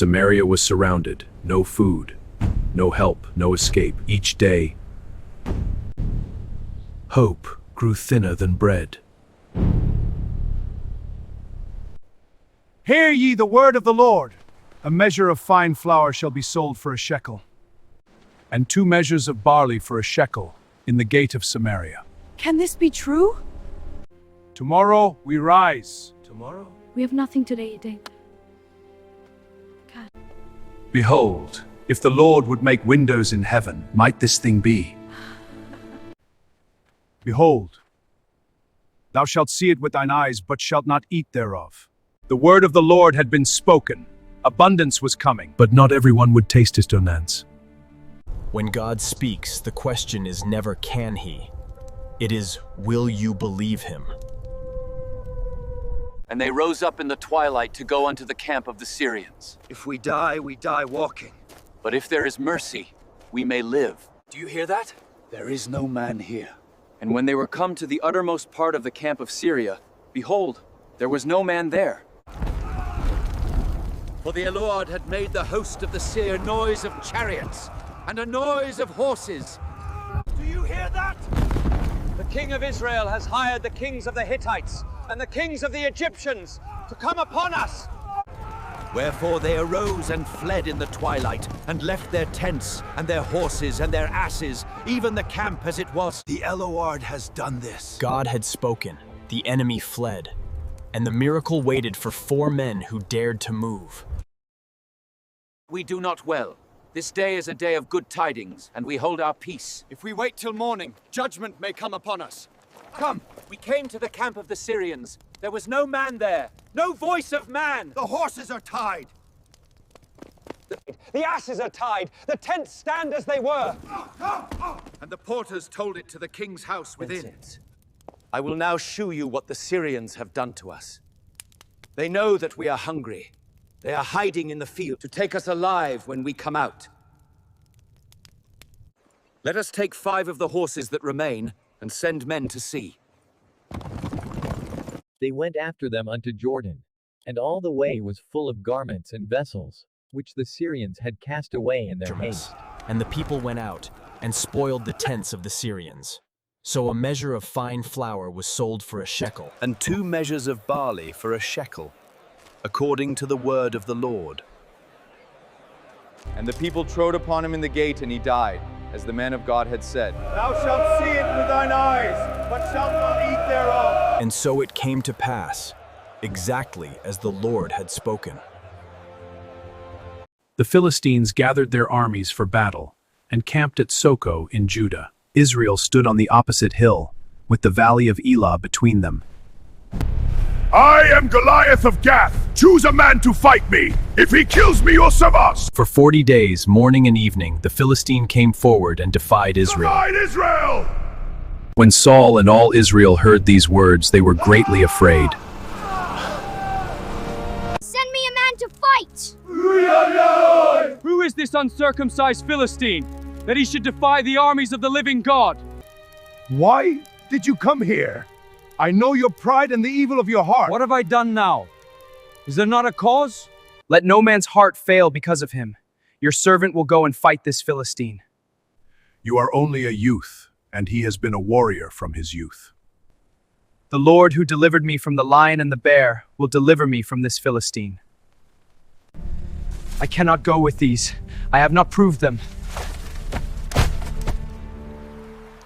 Samaria was surrounded, no food, no help, no escape. Each day, hope grew thinner than bread. Hear ye the word of the Lord. A measure of fine flour shall be sold for a shekel, and 2 measures of barley for a shekel in the gate of Samaria. Can this be true? Tomorrow we rise. Tomorrow? We have nothing today, David. Behold, if the Lord would make windows in heaven, might this thing be? Behold, thou shalt see it with thine eyes, but shalt not eat thereof. The word of the Lord had been spoken. Abundance was coming, but not everyone would taste his donuts. When God speaks, the question is never can he. It is, will you believe him? And they rose up in the twilight to go unto the camp of the Syrians. If we die walking. But if there is mercy, we may live. Do you hear that? There is no man here. And when they were come to the uttermost part of the camp of Syria, behold, there was no man there. For the Lord had made the host of the Syr noise of chariots, and a noise of horses. Do you hear that? The king of Israel has hired the kings of the Hittites and the kings of the Egyptians to come upon us. Wherefore they arose and fled in the twilight, and left their tents, and their horses, and their asses, even the camp as it was. The Lord has done this. God had spoken, the enemy fled, and the miracle waited for 4 men who dared to move. We do not well. This day is a day of good tidings, and we hold our peace. If we wait till morning, judgment may come upon us. Come, We came to the camp of the Syrians. There was no man there, no voice of man. the horses are tied. The asses are tied. The tents stand as they were. And the porters told it to the king's house within. I will now shew you what the Syrians have done to us. They know that we are hungry. They are hiding in the field to take us alive when we come out. Let us take 5 of the horses that remain and send men to see. They went after them unto Jordan, and all the way was full of garments and vessels, which the Syrians had cast away in their haste. And the people went out and spoiled the tents of the Syrians. So a measure of fine flour was sold for a shekel, and 2 measures of barley for a shekel, according to the word of the Lord. And the people trode upon him in the gate, and he died, as the man of God had said. Thou shalt see it with thine eyes, but shalt not eat thereof. and so it came to pass, exactly as the Lord had spoken. The Philistines gathered their armies for battle and camped at Soko in Judah. Israel stood on the opposite hill, with the valley of Elah between them. I am Goliath of Gath. Choose a man to fight me. If he kills me, you'll serve us. For 40 days, morning and evening, the Philistine came forward and defied Israel. Divide Israel! When Saul and all Israel heard these words, they were greatly afraid. Send me a man to fight! Who is this uncircumcised Philistine, that he should defy the armies of the living God? Why did you come here? I know your pride and the evil of your heart. What have I done now? Is there not a cause? Let no man's heart fail because of him. Your servant will go and fight this Philistine. You are only a youth, and he has been a warrior from his youth. The Lord who delivered me from the lion and the bear will deliver me from this Philistine. I cannot go with these. I have not proved them.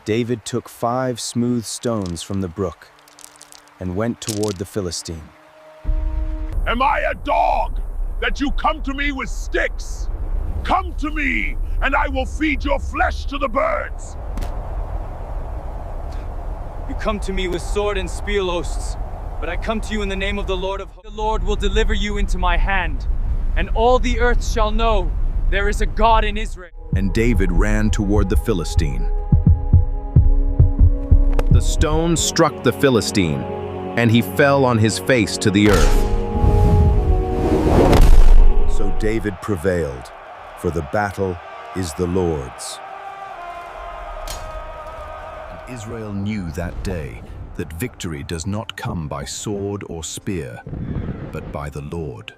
David took 5 smooth stones from the brook and went toward the Philistine. Am I a dog that you come to me with sticks? Come to me, and I will feed your flesh to the birds. You come to me with sword and spear oaths, but I come to you in the name of the Lord of hosts. The Lord will deliver you into my hand, and all the earth shall know there is a God in Israel. And David ran toward the Philistine. The stone struck the Philistine, and he fell on his face to the earth. So David prevailed, for the battle is the Lord's. And Israel knew that day that victory does not come by sword or spear, but by the Lord.